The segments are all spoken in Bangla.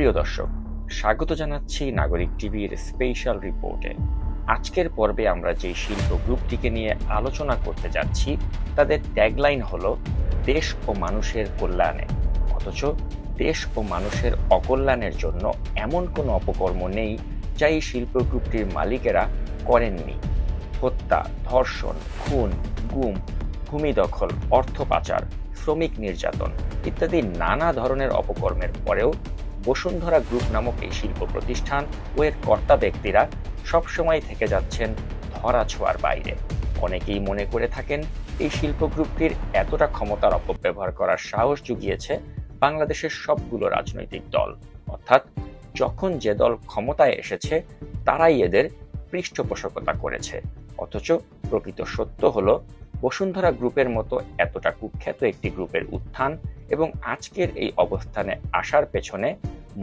প্রিয় দর্শক, স্বাগত জানাচ্ছি নাগরিক টিভির স্পেশাল রিপোর্টে। আজকের পর্বে আমরা যে শিল্প গ্রুপটিকে নিয়ে আলোচনা করতে যাচ্ছি তাদের ট্যাগলাইন হলো দেশ ও মানুষের কল্যাণে, অথচ দেশ ও মানুষের অকল্যাণের জন্য এমন কোনো অপকর্ম নেই যা এই শিল্প গ্রুপটির মালিকেরা করেননি। হত্যা, ধর্ষণ, খুন, গুম, ভূমি দখল, অর্থ পাচার, শ্রমিক নির্যাতন ইত্যাদি নানা ধরনের অপকর্মের পরেও বসুন্ধরা গ্রুপ নামক এই শিল্প প্রতিষ্ঠান ও এর কর্তা ব্যক্তিরা সবসময় থেকে যাচ্ছেন ধরাছোঁয়ার বাইরে। অনেকেই মনে করে থাকেন এই শিল্প গ্রুপটির এতটা ক্ষমতার অপব্যবহার করার সাহস জুগিয়েছে বাংলাদেশের সবগুলো রাজনৈতিক দল, অর্থাৎ যখন যে দল ক্ষমতায় এসেছে তারাই এদের পৃষ্ঠপোষকতা করেছে। অথচ প্রকৃত সত্য হলো বসুন্ধরা গ্রুপের মতো এতটা কুখ্যাত একটি গ্রুপের উত্থান এবং আজকের এই অবস্থানে আসার পেছনে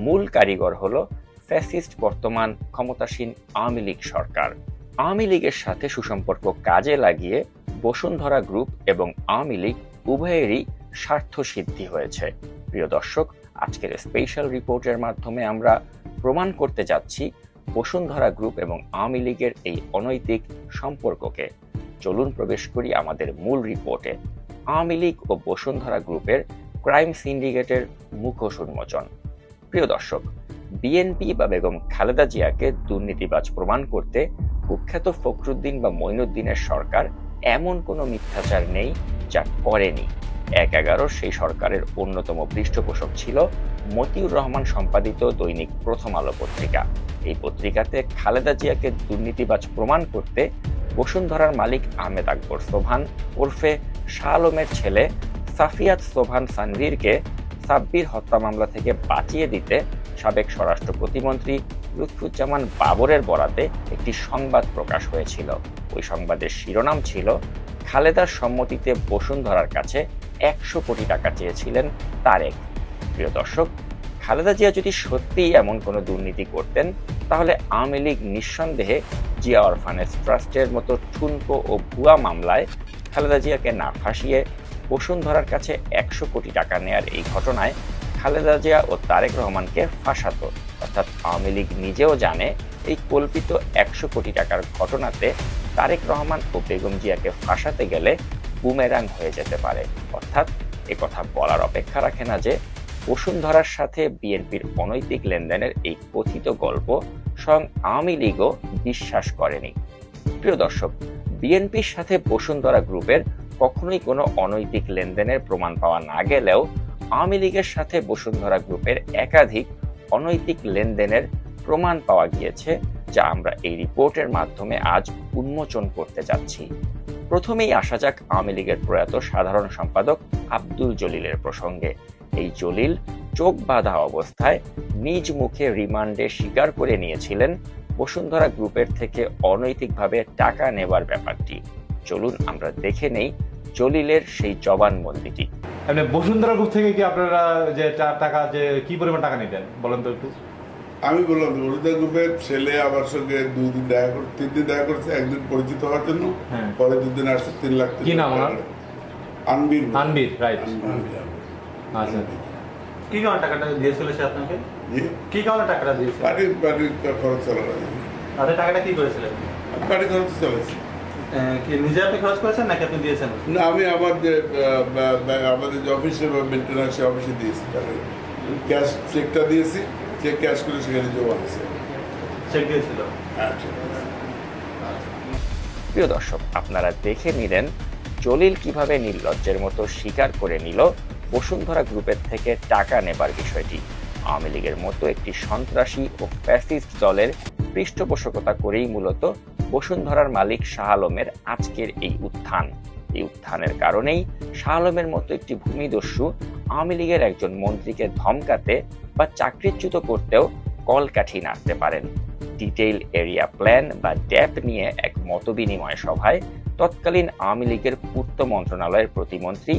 মূল কারিগর হলো ফ্যাসিস্ট বর্তমান ক্ষমতাসীন আওয়ামী লীগ সরকার। আওয়ামী লীগের সাথে সুসম্পর্ক কাজে লাগিয়ে বসুন্ধরা গ্রুপ এবং আওয়ামী লীগ উভয়েরই স্বার্থ সিদ্ধি হয়েছে। প্রিয় দর্শক, আজকের স্পেশাল রিপোর্টের মাধ্যমে আমরা প্রমাণ করতে যাচ্ছি বসুন্ধরা গ্রুপ এবং আওয়ামী লীগের এই অনৈতিক সম্পর্ককে। চলুন প্রবেশ করি আমাদের মূল রিপোর্টে। আওয়ামী লীগ ও বসুন্ধরা গ্রুপের ক্রাইম সিন্ডিকেটের মুখোশ উন্মোচন। প্রিয় দর্শক, বিএনপি বা বেগম খালেদা জিয়াকে দুর্নীতিবাজ প্রমাণ করতে কুখ্যাত ফখরুদ্দিন বা মঈনুদ্দিনের সরকার এমন কোনো মিথ্যাচার নেই যা করেনি। ১/১১ সেই সরকারের অন্যতম পৃষ্ঠপোষক ছিল মতিউর রহমান সম্পাদিত দৈনিক প্রথম আলো পত্রিকা। এই পত্রিকাতে খালেদা জিয়াকে দুর্নীতিবাজ প্রমাণ করতে বসুন্ধরার মালিক আহমেদ আকবর সোবহান ওরফে শাহ আলমের ছেলে সাফিয়াত সোবহান সানভীরকে সাব্বির হত্যা মামলা থেকে বাঁচিয়ে দিতে সাবেক স্বরাষ্ট্র প্রতিমন্ত্রী লুৎফুজ্জামান বাবরের বরাতে একটি সংবাদ প্রকাশ হয়েছিল। ওই সংবাদের শিরোনাম ছিল খালেদার সম্মতিতে বসুন্ধরার কাছে ১০০ কোটি টাকা চেয়েছিলেন তারেক। প্রিয় দর্শক, খালেদা জিয়া যদি সত্যিই এমন কোনো দুর্নীতি করতেন তাহলে আওয়ামী লীগ নিঃসন্দেহে জিয়া অরফানেজ ট্রাস্টের মতো ঠুনকো ও ভুয়া মামলায় খালেদা জিয়াকে না ফাঁসিয়ে বসুন্ধরার কাছে ১০০ কোটি টাকা নেয়ার এই ঘটনায় খালেদা জিয়া ও তারেক রহমানকে ফাঁসাতো। অর্থাৎ আওয়ামী লীগ নিজেও জানে এই কল্পিত ১০০ কোটি টাকার ঘটনাতে তারেক রহমান ও বেগম জিয়াকে ফাঁসাতে গেলে বুমেরাং হয়ে যেতে পারে। অর্থাৎ একথা বলার অপেক্ষা রাখে না যে বসুন্ধরার সাথে বিএনপির অনৈতিক লেনদেনের এই কথিত গল্প স্বয়ং আওয়ামী লীগও বিশ্বাস করেনি। প্রিয় দর্শক, বিএনপির সাথে বসুন্ধরা গ্রুপের কখনোই কোনো অনৈতিক লেনদেনের প্রমাণ পাওয়া না গেলেও আওয়ামী লীগের সাথে বসুন্ধরা গ্রুপের একাধিক অনৈতিক লেনদেনের প্রমাণ পাওয়া গিয়েছে, যা আমরা এই রিপোর্টের মাধ্যমে আজ উন্মোচন করতে যাচ্ছি। প্রথমেই আসা যাক আওয়ামী লীগের প্রয়াত সাধারণ সম্পাদক আব্দুল জলিলের প্রসঙ্গে। এই জলিল চোখ বাঁধা অবস্থায় নিজ মুখে রিমান্ডে স্বীকার করে নিয়েছিলেন বসুন্ধরা গ্রুপের থেকে অনৈতিকভাবে টাকা নেবার ব্যাপারটি। চলুন আমরা দেখে নেই জলিলের সেই জবানবন্দিটি। বসুন্ধরা গ্রুপ থেকে কি আপনারা যে টাকা যে কি পরিমাণ টাকা নিতেন বলেন তো একটু। আমি বললাম বসুন্ধরা গ্রুপের ছেলে আমার সঙ্গে 2 দিন দেখা করে 3 দিন দেখা করেছে, একদিন পরিচিত হওয়ার জন্য, পরে 2 দিন আসছে 3 লাখ। কি নাম ওনার? আনবির, রাইট। আচ্ছা, কি কারণে টাকাটা দিয়েছিল সে আপনাকে? কি কারণে টাকাটা দিয়েছিল? বাড়ির খরচ চালানো। আচ্ছা, টাকাটা কি করেছিলেন? বাড়ির খরচ চালাইছি। কি নিজে আপনি খরচ করেছেন নাকি আপনি দিয়েছেন? না, আমি আমাদের যে অফিসে মেনটেন্যান্স অফিসে দিয়েছি, ক্যাশ চেকটা দিয়েছি, চেক ক্যাশ করে সেখানে জমা হয়েছে। চেক দিয়েছিল? হ্যাঁ। প্রিয় দর্শক, আপনারা দেখে নিলেন জলিল কিভাবে নির্লজ্জের মতো স্বীকার করে নিল বসুন্ধরা গ্রুপের থেকে টাকা নেবার বিষয়টি। আওয়ামী লীগের মতো একটি সন্ত্রাসী ও ফ্যাসিস্ট দলের পৃষ্ঠপোষকতা করেই মূলত বসুন্ধরার মালিক শাহ আলমের আজকের এই উত্থান। এই উত্থানের কারণেই শাহ আলমের মতো একটি ভূমিদস্যু আওয়ামী লীগের একজন মন্ত্রীকে ধমকাতে বা চাকরিচ্যুত করতেও কলকাঠি নাড়তে পারেন। ডিটেইল এরিয়া প্ল্যান বা ড্যাপ নিয়ে এক মতবিনিময় সভায় তৎকালীন আওয়ামী লীগের পূর্ত মন্ত্রণালয়ের প্রতিমন্ত্রী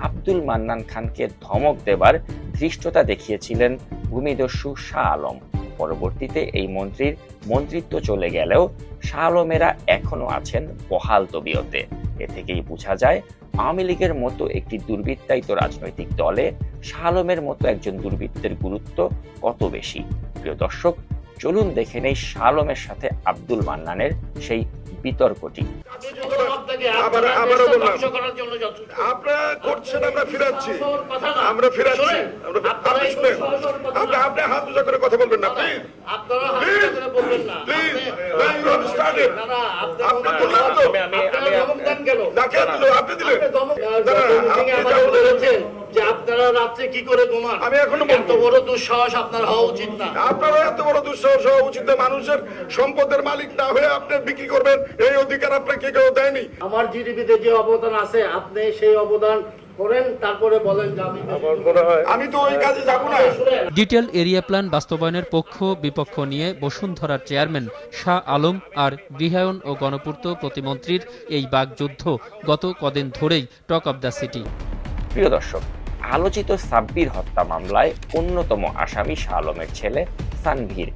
আব্দুল মান্নান খানকে ধমক দেবার ধৃষ্টতা দেখিয়েছিলেন ভূমিদস্যু শাহ আলম। পরবর্তীতে এই মন্ত্রীর মন্ত্রিত্ব চলে গেলেও শাহ আলমেরা এখনো আছেন বহাল তবিয়তে। এ থেকেই বোঝা যায় আওয়ামী লীগের মতো একটি দুর্বৃত্তায়িত রাজনৈতিক দলে শাহ আলমের মতো একজন দুর্বৃত্তের গুরুত্ব কত বেশি। প্রিয় দর্শক, চলুন দেখে নেই শাহ আলমের সাথে আব্দুল মান্নানের সেই বিতর্কটি। আপনারা রাত্রে কি করে ঘুমান? আমি এখনো এত বড় দুঃসাহস আপনার হওয়া উচিত না। আপনারও এত বড় দুঃসাহস হওয়া উচিত না। মানুষের সম্পদের মালিক না হয়ে আপনি বিক্রি করবেন, এই অধিকার আপনাকে কেউ দেয়নি। আমার জিডিপিতে যে অবদান আছে আপনি সেই অবদান করেন, তারপরে বলেন যে আমি তো ওই কাজে যাব না। ডিটেল এরিয়া প্ল্যান বাস্তবায়নের পক্ষ বিপক্ষ নিয়ে বসুন্ধরার চেয়ারম্যান শাহ আলম আর গৃহায়ন ও গণপূর্ত প্রতিমন্ত্রীর এই বাগযুদ্ধ গত কদিন ধরেই টক অব দ্য সিটি। প্রিয় দর্শক, আলোচিত সাব্বির হত্যা মামলায় অন্যতম আসামি শাহ আলমের ছেলে সানভীর।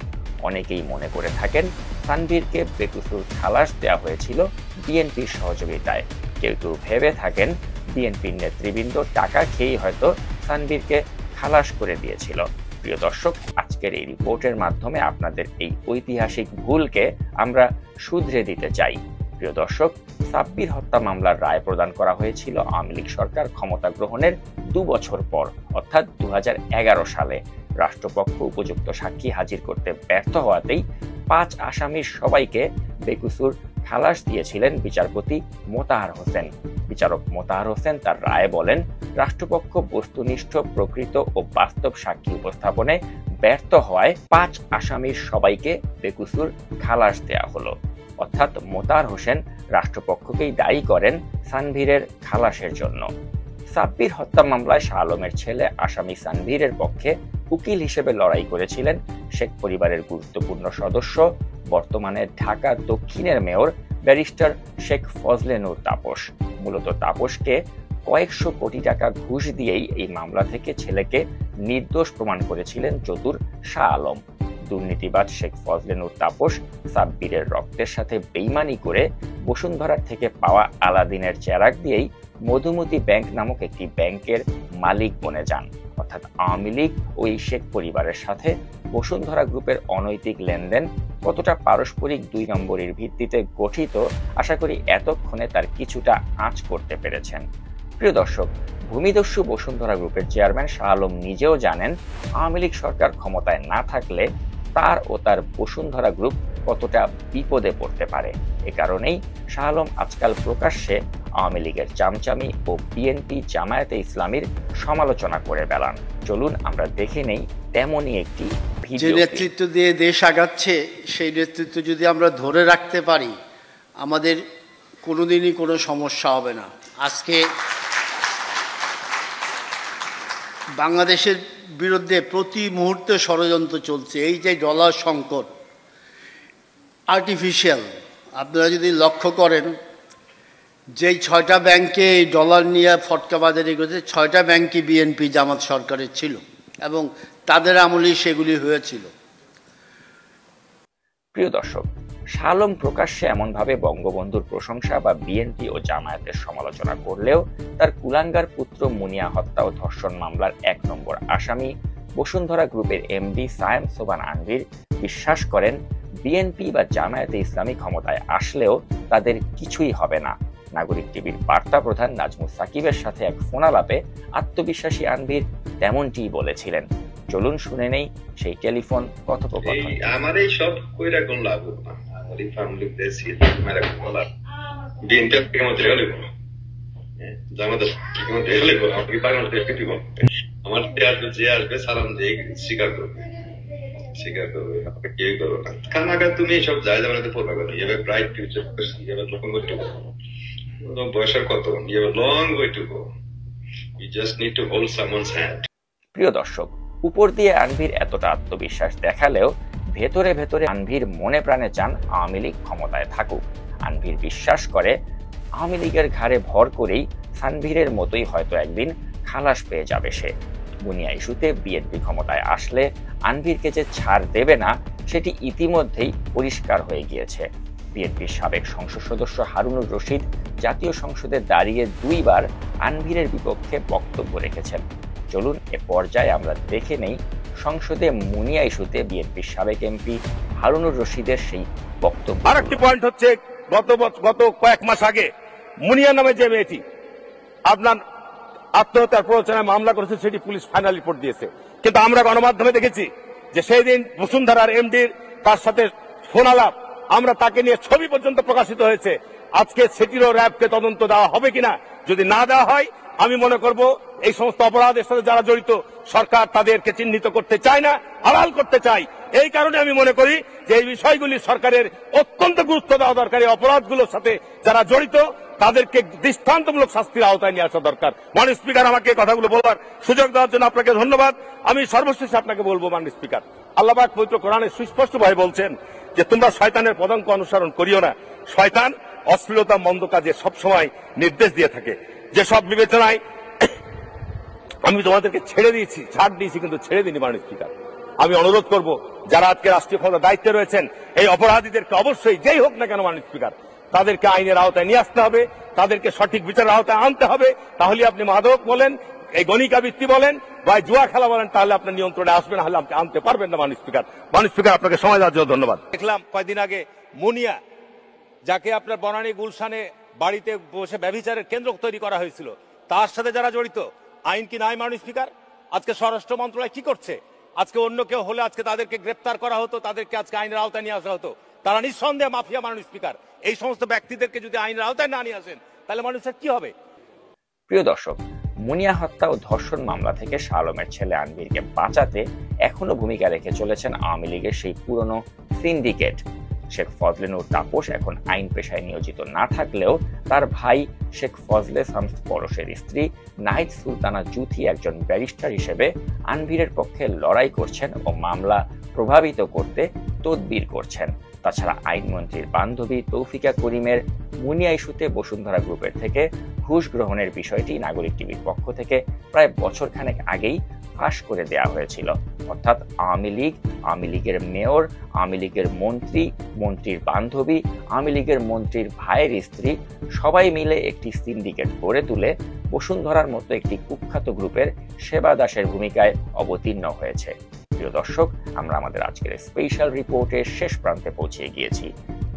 অনেকেই মনে করে থাকেন সানভীরকে বেকসুর খালাস দেওয়া হয়েছিল বিএনপির সহযোগিতায়। কেউ কেউ ভেবে থাকেন বিএনপির নেতৃবৃন্দ টাকা খেয়েই হয়তো সানভীরকে খালাস করে দিয়েছিল। প্রিয় দর্শক, আজকের এই রিপোর্টের মাধ্যমে আপনাদের এই ঐতিহাসিক ভুলকে আমরা শুধরে দিতে চাই। প্রিয় দর্শক, সাব্বির হত্যা মামলার রায় প্রদান করা হয়েছিল আওয়ামী লীগ সরকার ক্ষমতা গ্রহণের 2 বছর পর, অর্থাৎ 2011 সালে। রাষ্ট্রপক্ষ উপযুক্ত সাক্ষী হাজির করতে ব্যর্থ হওয়াতেই 5 আসামির সবাইকে বেকসুর খালাস দিয়েছিলেন বিচারপতি মোতাহার হোসেন। বিচারক মোতাহার হোসেন তার রায়ে বলেন, রাষ্ট্রপক্ষ বস্তুনিষ্ঠ, প্রকৃত ও বাস্তব সাক্ষী উপস্থাপনে ব্যর্থ হওয়ায় 5 আসামির সবাইকে বেকসুর খালাস দেয়া হলো। অর্থাৎ মোতাহার হোসেন রাষ্ট্রপক্ষকেই দায়ী করেন সানভীরের খালাসের জন্য। সাব্বির হত্যা মামলায় শাহ আলমের ছেলে আসামি সানভীরের পক্ষে উকিল হিসেবে লড়াই করেছিলেন শেখ পরিবারের গুরুত্বপূর্ণ সদস্য, বর্তমানে ঢাকা দক্ষিণের মেয়র ব্যারিস্টার শেখ ফজলে নূর তাপস। মূলত তাপসকে কয়েকশো কোটি টাকা ঘুষ দিয়েই এই মামলা থেকে ছেলেকে নির্দোষ প্রমাণ করেছিলেন চতুর শাহ আলম। দুর্নীতিবাদ শেখ ফজলে নূর তাপস সাব্বিরের রক্তের সাথে বেইমানি করে বসুন্ধরার থেকে পাওয়া আলাদিনের চেরাগ দিয়েই মধুমতি ব্যাংক নামক একটি ব্যাংকের মালিক বনে যান। অর্থাৎ আওয়ামী লীগ ও এই শেখ পরিবারের সাথে বসুন্ধরা গ্রুপের অনৈতিক লেনদেন কতটা পারস্পরিক 2 নম্বরের ভিত্তিতে গঠিত, আশা করি এতক্ষণে তার কিছুটা আঁচ করতে পেরেছেন। প্রিয় দর্শক, ভূমিদস্যু বসুন্ধরা গ্রুপের চেয়ারম্যান শাহ আলম নিজেও জানেন আওয়ামী লীগ সরকার ক্ষমতায় না থাকলে তার ও তার বসুন্ধরা গ্রুপ কতটা বিপদে পড়তে পারে। এ কারণেই শাহ আলম আজকাল প্রকাশ্যে আওয়ামী লীগের চামচামি ও বিএনপি জামায়াতে ইসলামীর সমালোচনা করে বেড়ান। চলুন আমরা দেখে নেই তেমনই একটি ভিডিও। যে নেতৃত্ব দিয়ে দেশ আগাচ্ছে সেই নেতৃত্ব যদি আমরা ধরে রাখতে পারি, আমাদের কোনোদিনই কোনো সমস্যা হবে না। আজকে বাংলাদেশের বিরুদ্ধে প্রতি মুহূর্তে ষড়যন্ত্র চলছে। এই যে ডলার সংকট আর্টিফিশিয়াল, আপনারা যদি লক্ষ্য করেন, যেই 6টা ব্যাংকে এই ডলার নিয়ে ফটকা বাজারে করেছে, 6টা ব্যাংকই বিএনপি জামাত সরকারের ছিল এবং তাদের আমলেই সেগুলি হয়েছিল। প্রিয় দর্শক, শাহ আলম প্রকাশ্যে এমনভাবে বঙ্গবন্ধুর প্রশংসা বা বিএনপি ও জামায়াতের সমালোচনা করলেও তার কুলাঙ্গার পুত্র মুনিয়া হত্যা ও ধর্ষণ মামলার 1 নম্বর আসামি বসুন্ধরা গ্রুপের এমডি সায়েম সোবান আনভীর বিশ্বাস করেন বিএনপি বা জামায়াতে ইসলামী ক্ষমতায় আসলেও তাদের কিছুই হবে না। নাগরিক টিভির বার্তা প্রধান নাজমুস সাকিবের সাথে এক ফোনালাপে আত্মবিশ্বাসী আনভীর তেমনটিই বলেছিলেন। চলুন শুনে নেই সেই টেলিফোন কথোপকথন। আমার এই সব কইরা কোন লাভ না, আমার এই ফ্যামিলি দেশি মেরা কোন লাভ বিএনপি কেমন হলে জামাত কেমন হলে আপনি পাগল থেকে দিব। আমার যে আসবে সালাম দিয়ে স্বীকার করবে, স্বীকার করবে, আপনাকে কেউ করবে না। কারণ তুমি সব যায় জামাতে পড়বে না। You have bright future, you have long way to go. বয়সের কত, you have long way to go. You just need to hold someone's hand. প্রিয় দর্শক, উপর দিয়ে আনভীর এতটা আত্মবিশ্বাস দেখালেও ভেতরে ভেতরে আনভীর মনে প্রাণে চান আওয়ামী লীগ ক্ষমতায় থাকুক। আনভীর বিশ্বাস করে আওয়ামী লীগের ঘাড়ে ভর করেই সানভীরের মতোই হয়তো একদিন খালাস পেয়ে যাবে সে। মুনিয়া ইস্যুতে বিএনপি ক্ষমতায় আসলে আনভিরকে যে ছাড় দেবে না সেটি ইতিমধ্যেই পরিষ্কার হয়ে গিয়েছে। বিএনপির সাবেক সংসদ সদস্য হারুনুর রশিদ জাতীয় সংসদে দাঁড়িয়ে 2 বার আনভিরের বিপক্ষে বক্তব্য রেখেছেন। চলুন এ পর্যায়ে আমরা দেখে নেই সংসদে মুনিয়া ইস্যুতে বিএনপির সাবেক এমপি হারুনুর রশিদের সেই বক্তব্য। আরেকটি পয়েন্ট হচ্ছে, গত কয়েক মাস আগে মুনিয়া নামে যে মেয়েটি আপনার আত্মহত্যার প্ররোচনায় মামলা করেছে, সেটি পুলিশ ফাইনাল রিপোর্ট দিয়েছে। কিন্তু আমরা গণমাধ্যমে দেখেছি যে সেই দিন বসুন্ধরার এমডির তার সাথে ফোন আলাপ, আমরা তাকে নিয়ে ছবি পর্যন্ত প্রকাশিত হয়েছে। আজকে সেটিরও র্যাবকে তদন্ত দেওয়া হবে কিনা, যদি না দেওয়া হয় আমি মনে করব এই সমস্ত অপরাধের সাথে যারা জড়িত সরকার তাদেরকে চিহ্নিত করতে চায় না, আড়াল করতে চায়। এই কারণে আমি মনে করি যে এই বিষয়গুলি সরকারের অত্যন্ত গুরুত্ব দেওয়া দরকার। এই অপরাধগুলোর সাথে যারা জড়িত তাদেরকে দৃষ্টান্তমূলক শাস্তির আওতায় নিয়ে আসা দরকার। মাননীয় স্পিকার, আমাকে কথাগুলো বলার সুযোগ দেওয়ার জন্য আপনাকে ধন্যবাদ। আমি সর্বশেষে আপনাকে বলবো, মাননীয় স্পিকার, আল্লাহ পাক পবিত্র কোরআনে সুস্পষ্টভাবে বলছেন যে তোমরা শয়তানের পদাঙ্ক অনুসরণ করিও না। শয়তান অশ্লীলতা মন্দ কাজে সবসময় নির্দেশ দিয়ে থাকে। যেসব বিবেচনায় আমি তোমাদেরকে ছেড়ে দিয়েছি, ছাড় দিয়েছি, কিন্তু ছেড়ে দিইনি। মাননীয় স্পিকার, আমি অনুরোধ করব যারা আজকে রাষ্ট্রীয় ক্ষমতার দায়িত্বে রয়েছেন, এই অপরাধীদেরকে অবশ্যই যেই হোক না কেন মাননীয় স্পিকার, তাদেরকে আইনের আওতায় নিয়ে আসতে হবে, তাদেরকে সঠিক বিচারের আওতায় আনতে হবে। তাহলে আপনি মাদক বলেন, এই গণিকাবৃত্তি বলেন বা জুয়া খেলা বলেন, তাহলে আপনার নিয়ন্ত্রণে আসবে না, হলে আপনি আনতে পারবেন না। মাননীয় স্পিকার, মাননীয় স্পিকার, আপনাকে সময় দেওয়ার জন্য ধন্যবাদ। দেখলাম কয়েকদিন আগে মুনিয়া, যাকে আপনার বনানী গুলশানে বাড়িতে বসে ব্যভিচারের কেন্দ্র তৈরি করা হয়েছিল, তার সাথে যারা জড়িত, আইন কি নাই? মাননীয় স্পিকার, আজকে স্বরাষ্ট্র মন্ত্রণালয় কি করছে? আজকে অন্য কেউ হলে আজকে তাদেরকে গ্রেপ্তার করা হতো, তাদেরকে আজকে আইনের আওতায় নিয়ে আসা হতো। তারা নিঃসন্দেহে মাফিয়া। মাননীয় স্পিকার, এই সমস্ত ব্যক্তিদেরকে যদি আইনের আওতায় না নিয়ে আসেন, তাহলে মাননীয় স্যার কি হবে? প্রিয় দর্শক, মুনিয়া হত্যা ও ধর্ষণ মামলা থেকে শাহ আলমের ছেলে আনভিরকে বাঁচাতে এখনো ভূমিকা রেখে চলেছেন আওয়ামী লীগের সেই পুরনো সিন্ডিকেট। শেখ ফজলে নূর তাপস এখন আইন পেশায় নিয়োজিত না থাকলেও তার ভাই শেখ ফজলে শামস পরশের স্ত্রী নাহিদ সুলতানা জুথি একজন ব্যারিস্টার হিসেবে আনভিরের পক্ষে লড়াই করছেন ও মামলা প্রভাবিত করতে তদবির করছেন। তাছাড়া আইনমন্ত্রীর বান্ধবী তৌফিকা করিমের মুনিয়া ইস্যুতে বসুন্ধরা গ্রুপের থেকে ঘুষ গ্রহণের বিষয়টি নাগরিক টিভির পক্ষ থেকে প্রায় বছরখানেক আগেই ফাঁস করে দেয়া হয়েছিল। অর্থাৎ আওয়ামী লীগ, আওয়ামী লীগের মেয়র, আওয়ামী লীগের মন্ত্রী, মন্ত্রীর বান্ধবী, আওয়ামী লীগের মন্ত্রীর ভাইয়ের স্ত্রী সবাই মিলে একটি সিন্ডিকেট গড়ে তুলে বসুন্ধরার মতো একটি কুখ্যাত গ্রুপের সেবা দাসের ভূমিকায় অবতীর্ণ হয়েছে। প্রিয় দর্শক, আমরা আমাদের আজকের স্পেশাল রিপোর্টের শেষ প্রান্তে পৌঁছে গিয়েছি।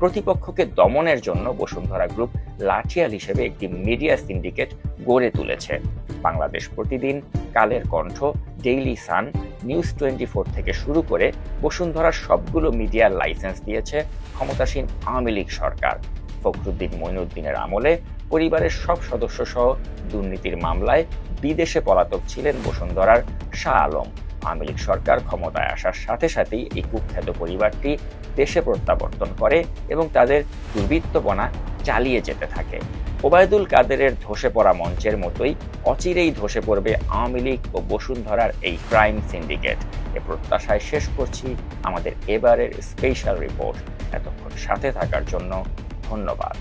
প্রতিপক্ষকে দমনের জন্য বসুন্ধরা গ্রুপ লাঠিয়াল হিসেবে একটি মিডিয়া সিন্ডিকেট গড়ে তুলেছে। বাংলাদেশ প্রতিদিন, Kaler Kantho, Daily Sun, news 24 থেকে শুরু করে বসুন্ধরার সবগুলো মিডিয়ার লাইসেন্স দিয়েছে ক্ষমতাসীন আওয়ামী লীগ সরকার। ফখরুদ্দিন মঈনুদ্দিনের আমলে পরিবারের সব সদস্য সহ দুর্নীতির মামলায় বিদেশে পলাতক ছিলেন বসুন্ধরার শাহ আলম। আওয়ামী লীগ সরকার ক্ষমতায় আসার সাথে সাথেই এই কুখ্যাত পরিবারটি দেশে প্রত্যাবর্তন করে এবং তাদের দুর্বৃত্তপনা চালিয়ে যেতে থাকে। ওবায়দুল কাদেরের ধসে পড়া মঞ্চের মতোই অচিরেই ধসে পড়বে আওয়ামী লীগ ও বসুন্ধরার এই ক্রাইম সিন্ডিকেট। এ প্রত্যাশায় শেষ করছি আমাদের এবারের স্পেশাল রিপোর্ট। এতক্ষণ সাথে থাকার জন্য ধন্যবাদ।